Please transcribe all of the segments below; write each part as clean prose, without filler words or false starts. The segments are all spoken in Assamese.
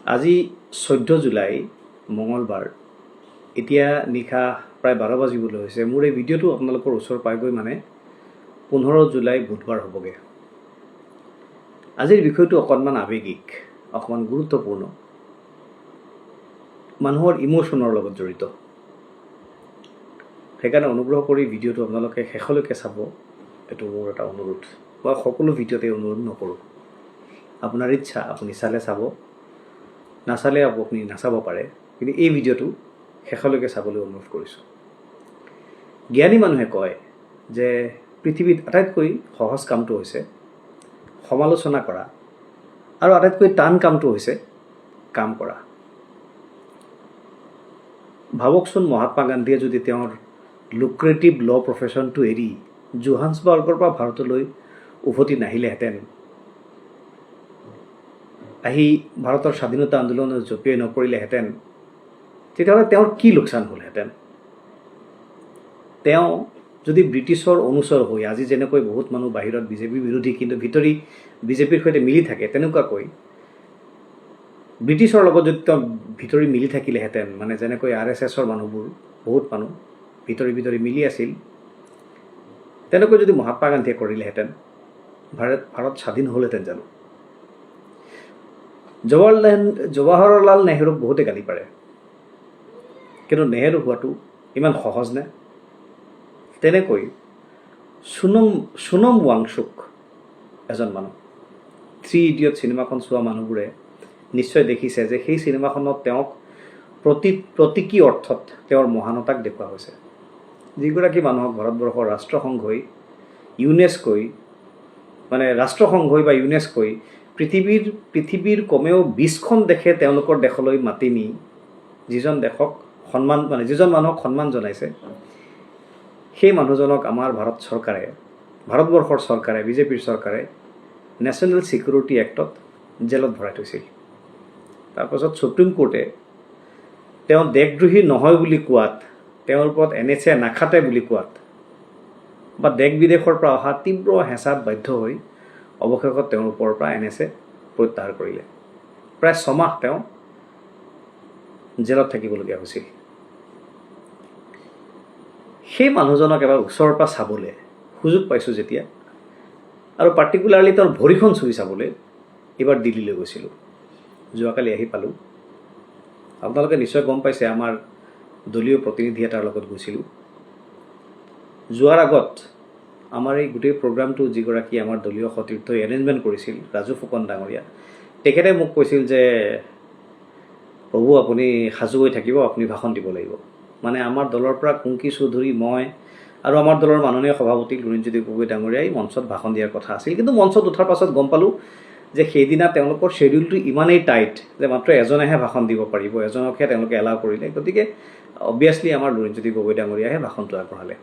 আজি 14 জুলাই মঙলবাৰ এতিয়া নিশা প্ৰায় 12 বাজিবলৈ হৈছে। মোৰ এই ভিডিঅ'টো আপোনালোকৰ ওচৰ পাইগৈ মানে 15 জুলাই বুধবাৰ হ'বগৈ। আজিৰ বিষয়টো অকণমান আৱেগিক, অকণমান গুৰুত্বপূৰ্ণ, মানুহৰ ইমোশ্যনৰ লগত জড়িত। সেইকাৰণে অনুগ্ৰহ কৰি ভিডিঅ'টো আপোনালোকে শেষলৈকে চাব, এইটো মোৰ এটা অনুৰোধ। মই সকলো ভিডিঅ'তে অনুৰোধ নকৰোঁ। আপোনাৰ ইচ্ছা, আপুনি চালে চাব, নাচালে আপুনি নাচাব পাৰে, কিন্তু এই ভিডিঅ'টো শেষলৈকে চাবলৈ অনুৰোধ কৰিছোঁ। জ্ঞানী মানুহে কয় যে পৃথিৱীত আটাইতকৈ সহজ কামটো হৈছে সমালোচনা কৰা আৰু আটাইতকৈ টান কামটো হৈছে কাম কৰা। ভাবকচোন, মহাত্মা গান্ধীয়ে যদি তেওঁৰ লুক্ৰেটিভ ল' প্ৰফেশ্যনটো এৰি জোহান্সবাৰ্গৰ পৰা ভাৰতলৈ উভতি নাহিলেহেঁতেন, আহি ভাৰতৰ স্বাধীনতা আন্দোলনত জঁপিয়াই নপৰিলেহেঁতেন, তেতিয়াহ'লে তেওঁৰ কি লোকচান হ'লহেঁতেন? তেওঁ যদি ব্ৰিটিছৰ অনুচৰ হৈ, আজি যেনেকৈ বহুত মানুহ বাহিৰত বিজেপি বিৰোধী কিন্তু ভিতৰি বিজেপিৰ সৈতে মিলি থাকে, তেনেকুৱাকৈ ব্ৰিটিছৰ লগত যদি তেওঁ ভিতৰি মিলি থাকিলেহেঁতেন, মানে যেনেকৈ RSSৰ মানুহবোৰ বহুত মানুহ ভিতৰি মিলি আছিল, তেনেকৈ যদি মহাত্মা গান্ধীয়ে কৰিলেহেঁতেন, ভাৰত স্বাধীন হ'লহেঁতেন জানো? জৱাহৰলাল নেহৰুক বহুতে গালি পাৰে, কিন্তু নেহৰু হোৱাটো ইমান সহজ নে? তেনেকৈ সোনম ৱাংচুক এজন মানুহ, 3 ইডিয়ট চিনেমাখন চোৱা মানুহবোৰে নিশ্চয় দেখিছে যে সেই চিনেমাখনত তেওঁক প্ৰতীকী অৰ্থত তেওঁৰ মহানতাক দেখুওৱা হৈছে। যিগৰাকী মানুহক ভাৰতবৰ্ষৰ ৰাষ্ট্ৰসংঘই বা ইউনেস্কোই পৃথিৱীৰ কমেও 20খন দেশে তেওঁলোকৰ দেশলৈ মাতি নি যিজন মানুহক সন্মান জনাইছে, সেই মানুহজনক আমাৰ ভাৰতবৰ্ষৰ চৰকাৰে, বিজেপিৰ চৰকাৰে নেশ্যনেল ছিকিউৰিটি এক্টত জেলত ভৰাই থৈছিল। তাৰপাছত সুপ্ৰিম কোৰ্টে তেওঁ দেশদ্ৰোহী নহয় বুলি কোৱাত, তেওঁৰ ওপৰত NSA নাখাটে বুলি কোৱাত, বা দেশ বিদেশৰ পৰা অহা তীব্ৰ হেঁচাত বাধ্য হৈ অৱশেষত তেওঁৰ ওপৰৰ পৰা NSA প্ৰত্যাহাৰ কৰিলে। প্ৰায় 6 মাহ তেওঁ জেলত থাকিবলগীয়া হৈছিল। সেই মানুহজনক এবাৰ ওচৰৰ পৰা চাবলৈ সুযোগ পাইছোঁ যেতিয়া, আৰু পাৰ্টিকুলাৰলি তেওঁৰ ভৰিখন চুই চাবলৈ এইবাৰ দিল্লীলৈ গৈছিলোঁ। যোৱাকালি আহি পালোঁ। আপোনালোকে নিশ্চয় গম পাইছে, আমাৰ দলীয় প্ৰতিনিধি এটাৰ লগত গৈছিলোঁ। যোৱাৰ আগত আমাৰ এই গোটেই প্ৰগ্ৰামটো যিগৰাকী আমাৰ দলীয় সতীৰ্থই এৰেঞ্জমেণ্ট কৰিছিল, ৰাজু ফুকন ডাঙৰীয়া, তেখেতে মোক কৈছিল যে প্ৰভু, আপুনি সাজু হৈ থাকিব, আপুনি ভাষণ দিব লাগিব। মানে আমাৰ দলৰ পৰা কুংকি চৌধুৰী, মই আৰু আমাৰ দলৰ মাননীয় সভাপতি লুৰিণজ্যোতি গগৈ ডাঙৰীয়াই মঞ্চত ভাষণ দিয়াৰ কথা আছিল। কিন্তু মঞ্চত উঠাৰ পাছত গম পালোঁ যে সেইদিনা তেওঁলোকৰ শ্বেডিউলটো ইমানেই টাইট যে মাত্ৰ এজনেহে ভাষণ দিব পাৰিব, এজনকহে তেওঁলোকে এলাউ কৰিলে। গতিকে অবভিয়াছলি আমাৰ লুৰিণজ্যোতি গগৈ ডাঙৰীয়াহে ভাষণটো আগবঢ়ালে।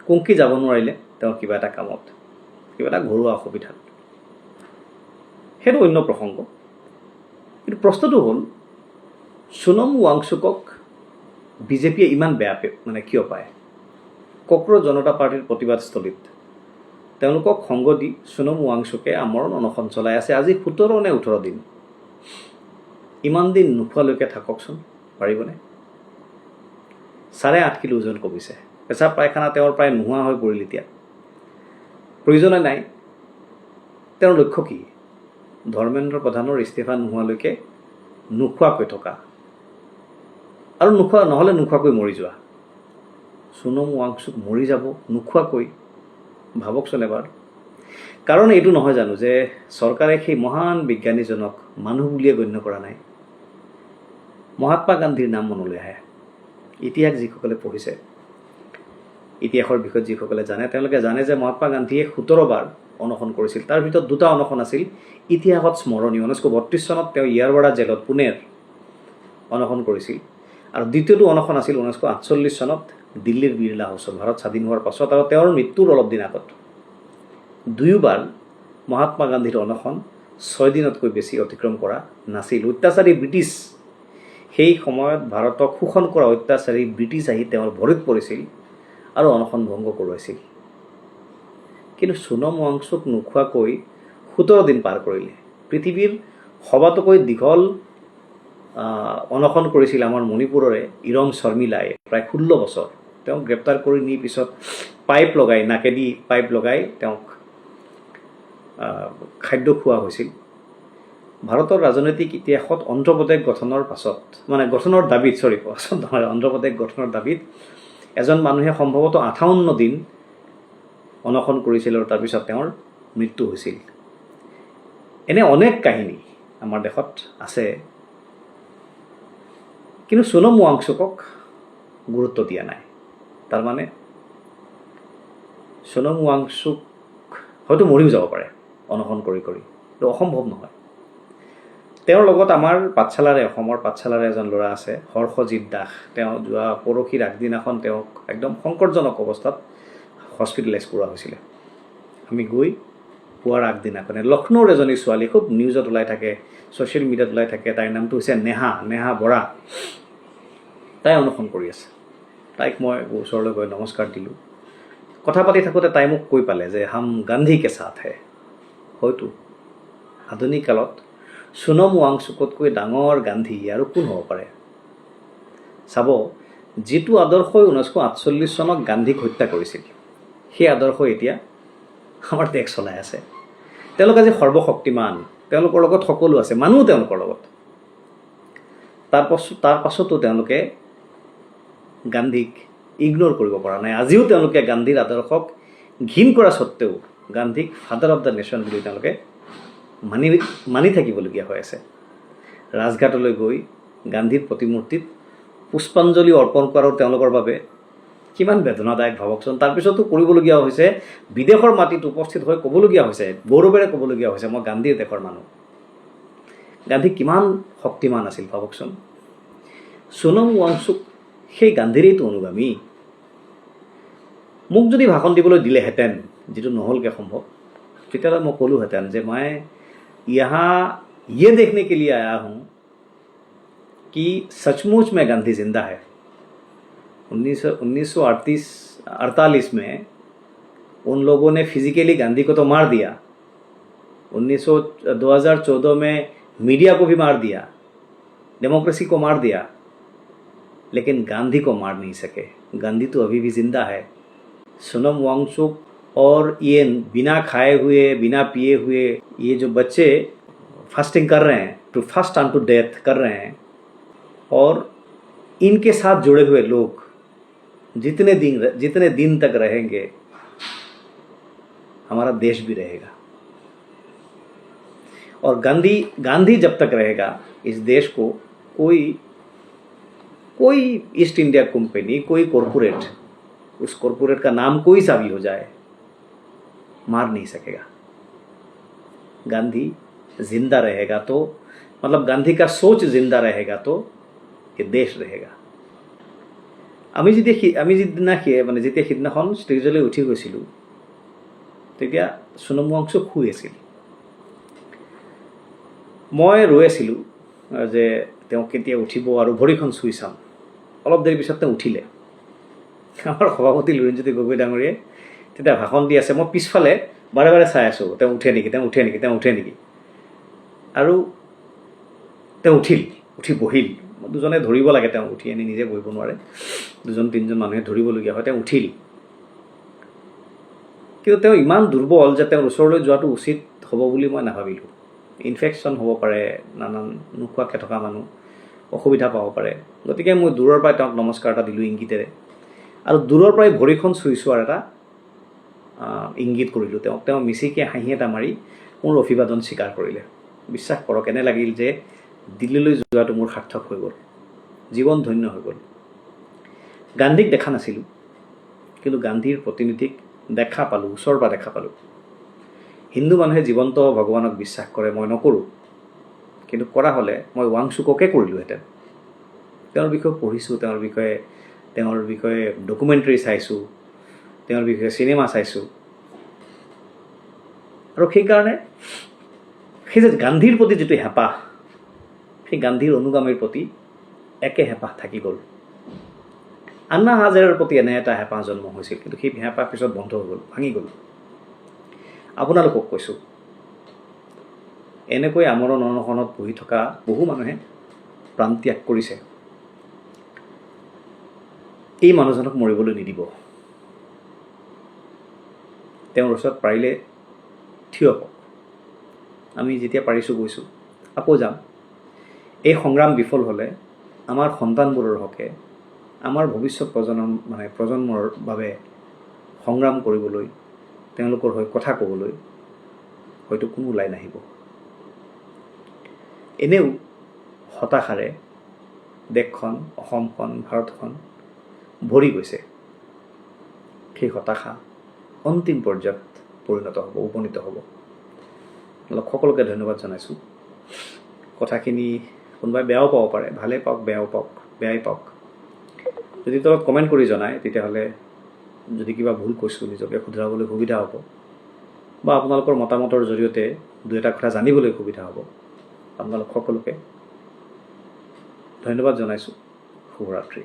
কুংকি যাব নোৱাৰিলে, তেওঁৰ কিবা এটা কামত, কিবা এটা ঘৰুৱা অসুবিধাত। সেইটো অন্য প্ৰসংগ। কিন্তু প্ৰশ্নটো হ'ল, সোনম ৱাংচুকক বিজেপিয়ে ইমান বেয়া কিয় পায়? কক্ৰজ জনতা পাৰ্টীৰ প্ৰতিবাদস্থলীত তেওঁলোকক সংগ দি সোনম ৱাংচুকে আমৰণ অনশন চলাই আছে আজি 17 নে 18 দিন। ইমান দিন নোখোৱালৈকে থাককচোন, পাৰিবনে? 8.5 কিলো ওজন কমিছে, পেচাব পায়খানা তেওঁৰ প্ৰায় নোহোৱা হৈ পৰিল। এতিয়া প্ৰয়োজনে নাই। তেওঁৰ লক্ষ্য কি? ধৰ্মেন্দ্ৰ প্ৰধানৰ ইস্তিফা নোহোৱালৈকে নোখোৱাকৈ থকা, আৰু নহ'লে নোখোৱাকৈ মৰি যোৱা। সোনম ৱাংচুক মৰি যাব নোখোৱাকৈ, ভাবকচোন এবাৰ। কাৰণ এইটো নহয় জানো যে চৰকাৰে সেই মহান বিজ্ঞানীজনক মানুহ বুলিয়ে গণ্য কৰা নাই? মহাত্মা গান্ধীৰ নাম মনলৈ আহে। ইতিহাস যিসকলে পঢ়িছে, ইতিহাসৰ বিষয়ত যিসকলে জানে, তেওঁলোকে জানে যে মহাত্মা গান্ধীয়ে 17 বাৰ অনশন কৰিছিল। তাৰ ভিতৰত 2টা অনশন আছিল ইতিহাসত স্মৰণীয়। 1932 চনত তেওঁ ইয়াৰৱাৰা জেলত, পুনেৰ অনশন কৰিছিল, আৰু দ্বিতীয়টো অনশন আছিল 1948 চনত দিল্লীৰ বিৰলা হাউচত, ভাৰত স্বাধীন হোৱাৰ পাছত আৰু তেওঁৰ মৃত্যুৰ অলপ দিন আগত। 2বাৰ মহাত্মা গান্ধীৰ অনশন 6 দিনতকৈ বেছি অতিক্ৰম কৰা নাছিল। অত্যাচাৰী ব্ৰিটিছ, সেই সময়ত ভাৰতক শোষণ কৰা অত্যাচাৰী ব্ৰিটিছ আহি তেওঁৰ ভৰিত পৰিছিল আৰু অনশন ভংগ কৰোৱাইছিল। কিন্তু সোনম ৱাংচুক নোখোৱাকৈ 17 দিন পাৰ কৰিলে। পৃথিৱীৰ সবাতোকৈ দীঘল অনশন কৰিছিল আমাৰ মণিপুৰৰে ইৰম শৰ্মিলাই প্ৰায় 16 বছৰ তেওঁক গ্ৰেপ্তাৰ কৰি নি পিছত পাইপ লগাই নাকেদি পাইপ লগাই তেওঁক খাদ্য খোৱা হৈছিল ভাৰতৰ ৰাজনৈতিক ইতিহাসত অন্ধ্ৰপ্ৰদেশ গঠনৰ পাছত মানে গঠনৰ দাবীত পাছত নহয় অন্ধ্ৰপ্ৰদেশ গঠনৰ দাবীত এজন মানুহে সম্ভৱতঃ 58 দিন অনশন কৰিছিল আৰু তাৰপিছত তেওঁৰ মৃত্যু হৈছিল এনে অনেক কাহিনী আমাৰ দেশত আছে কিন্তু সোনম ৱাংচুকক গুৰুত্ব দিয়া নাই তাৰ মানে সোনম ৱাংচুক হয়তো মৰিও যাব পাৰে অনশন কৰি এইটো অসম্ভৱ নহয় তেওঁৰ লগত আমাৰ অসমৰ পাঠশালাৰে এজন ল'ৰা আছে হৰ্ষজিৎ দাস তেওঁ যোৱা পৰহিৰ আগদিনাখন তেওঁক একদম সংকটজনক অৱস্থাত হস্পিটেলাইজ কৰা হৈছিলে আমি গৈ পুৱাৰ আগদিনাখনে লক্ষ্ণৌৰ এজনী ছোৱালী খুব নিউজত ওলাই থাকে ছ'চিয়েল মিডিয়াত ওলাই থাকে তাইৰ নামটো হৈছে নেহা বৰা তাই অনশন কৰি আছে তাইক মই ওচৰলৈ গৈ নমস্কাৰ দিলোঁ কথা পাতি থাকোঁতে তাই মোক কৈ পালে যে হাম গান্ধী কে সাথ হে হয়তো আধুনিক কালত সোনম ৱাংচুকতকৈ ডাঙৰ গান্ধী আৰু কোন হ'ব পাৰে চাব যিটো আদৰ্শই 1948 চনত গান্ধীক হত্যা কৰিছিল সেই আদৰ্শ এতিয়া আমাৰ দেশ চলাই আছে তেওঁলোক আজি সৰ্বশক্তিমান তেওঁলোকৰ লগত সকলো আছে মানুহ তেওঁলোকৰ লগত তাৰ পাছতো তেওঁলোকে গান্ধীক ইগনোৰ কৰিব পৰা নাই আজিও তেওঁলোকে গান্ধীৰ আদৰ্শক ঘিণ কৰা স্বত্তেও গান্ধীক ফাদাৰ অফ দ্য নেশ্যন বুলি তেওঁলোকে মানি থাকিবলগীয়া হৈ আছে ৰাজঘাটলৈ গৈ গান্ধীৰ প্ৰতিমূৰ্তিত পুষ্পাঞ্জলি অৰ্পণ কৰাৰ তেওঁলোকৰ বাবে কিমান বেদনাদায়ক ভাবকচোন তাৰপিছতো কৰিবলগীয়া হৈছে বিদেশৰ মাটিত উপস্থিত হৈ ক'বলগীয়া হৈছে গৌৰৱেৰে ক'বলগীয়া হৈছে মই গান্ধীৰ দেশৰ মানুহ গান্ধী কিমান শক্তিমান আছিল ভাবকচোন সোনম ৱাংচুক সেই গান্ধীৰেইতো অনুগামী মোক যদি ভাষণ দিবলৈ দিলেহেঁতেন যিটো নহ'লগৈ সম্ভৱ তেতিয়াহ'লে মই ক'লোহেঁতেন যে মই यहाँ ये देखने के लिए आया हूँ कि सचमुच में गांधी जिंदा है 1948 में उन लोगों ने फिजिकली गांधी को तो मार दिया 2014 में मीडिया को भी मार दिया डेमोक्रेसी को मार दिया लेकिन गांधी को मार नहीं सके गांधी तो अभी भी जिंदा है सोनम वांगचुक और ये बिना खाए हुए बिना पिए हुए ये जो बच्चे फास्टिंग कर रहे हैं to fast on to death कर रहे हैं और इनके साथ जुड़े हुए लोग जितने दिन तक रहेंगे हमारा देश भी रहेगा और गांधी जब तक रहेगा इस देश को कोई ईस्ट इंडिया कंपनी कोई कॉरपोरेट उस कॉरपोरेट का नाम कोई सा भी हो जाए मार नहीं सकेगा गांधी जिंदा रहेगा तो मतलब गांधी का सोच जिंदा रहेगा तो ये देश रहेगा আমি যেতিয়া সিদিনাখন ষ্টেজলৈ উঠি গৈছিলোঁ তেতিয়া সোনম ৱাংচুক শুই আছিল মই ৰৈ আছিলোঁ যে তেওঁ কেতিয়া উঠিব আৰু ভৰিখন চুই চাম অলপ দেৰি পিছত তেওঁ উঠিলে আমাৰ সভাপতি লুৰিণজ্যোতি গগৈ ডাঙৰীয়াই তেতিয়া ভাষণ দি আছে মই পিছফালে বাৰে বাৰে চাই আছোঁ তেওঁ উঠে নেকি আৰু তেওঁ উঠি বহিল দুজনে ধৰিব লাগে তেওঁ উঠি আনি নিজে বহিব নোৱাৰে দুজন তিনিজন মানুহে ধৰিবলগীয়া হয় তেওঁ উঠিল কিন্তু তেওঁ ইমান দুৰ্বল যে তেওঁৰ ওচৰলৈ যোৱাটো উচিত হ'ব বুলি মই নাভাবিলোঁ ইনফেকশ্যন হ'ব পাৰে নানান নোখোৱাকৈ থকা মানুহ অসুবিধা পাব পাৰে গতিকে মই দূৰৰ পৰাই তেওঁক নমস্কাৰ এটা দিলোঁ ইংগিতেৰে আৰু দূৰৰ পৰাই ভৰিখন চুই চোৱাৰ এটা ইংগিত কৰিলোঁ তেওঁ মিচিকে হাঁহি এটা মাৰি মোৰ অভিবাদন স্বীকাৰ কৰিলে বিশ্বাস কৰক এনে লাগিল যে দিল্লীলৈ যোৱাটো মোৰ সাৰ্থক হৈ গ'ল জীৱন ধন্য হৈ গ'ল গান্ধীক দেখা নাছিলোঁ কিন্তু গান্ধীৰ প্ৰতিনিধিক দেখা পালোঁ ওচৰৰ পৰা দেখা পালোঁ হিন্দু মানুহে জীৱন্ত ভগৱানক বিশ্বাস কৰে মই নকৰোঁ কিন্তু কৰা হ'লে মই ৱাংচুককে কৰিলোঁহেঁতেন তেওঁৰ বিষয়ে পঢ়িছোঁ তেওঁৰ বিষয়ে ডকুমেণ্টাৰী চাইছোঁ তেওঁৰ বিষয়ে চিনেমা চাইছোঁ আৰু সেইকাৰণে সেই যে গান্ধীৰ প্ৰতি যিটো হেঁপাহ সেই গান্ধীৰ অনুগামীৰ প্ৰতি একে হেঁপাহ থাকি গ'ল আন্না হাজাৰেৰ প্ৰতি এনে এটা হেঁপাহ জন্ম হৈছিল কিন্তু সেই হেঁপাহ পিছত বন্ধ হৈ গ'ল ভাঙি গ'ল আপোনালোকক কৈছোঁ এনেকৈ আমৰণ অনশনত বহি থকা বহু মানুহে প্ৰাণ ত্যাগ কৰিছে, এই মানুহজনক মৰিবলৈ নিদিব। তেওঁৰ ওচৰত পাৰিলে থিয় হওক। আমি যেতিয়া পাৰিছোঁ গৈছোঁ, আকৌ যাম। এই সংগ্ৰাম বিফল হ'লে আমাৰ সন্তানবোৰৰ হকে, আমাৰ ভৱিষ্যত প্ৰজন্মৰ বাবে সংগ্ৰাম কৰিবলৈ, তেওঁলোকৰ হৈ কথা ক'বলৈ হয়তো কোনো ওলাই নাহিব। এনেও হতাশাৰে দেশখন, অসমখন, ভাৰতখন ভৰি গৈছে। সেই হতাশা অন্তিম পৰ্যায়ত উপনীত হ'ব। সকলোকে ধন্যবাদ জনাইছোঁ। কথাখিনি কোনোবাই বেয়াও পাব পাৰে, ভালেই পাওক, বেয়াই পাওক। যদি তলত কমেণ্ট কৰি জনায়, তেতিয়াহ'লে যদি কিবা ভুল কৈছোঁ নিজকে শুধৰাবলৈ সুবিধা হ'ব, বা আপোনালোকৰ মতামতৰ জৰিয়তে দুই এটা কথা জানিবলৈ সুবিধা হ'ব। আপোনালোক সকলোকে ধন্যবাদ জনাইছোঁ। শুভৰাত্ৰি।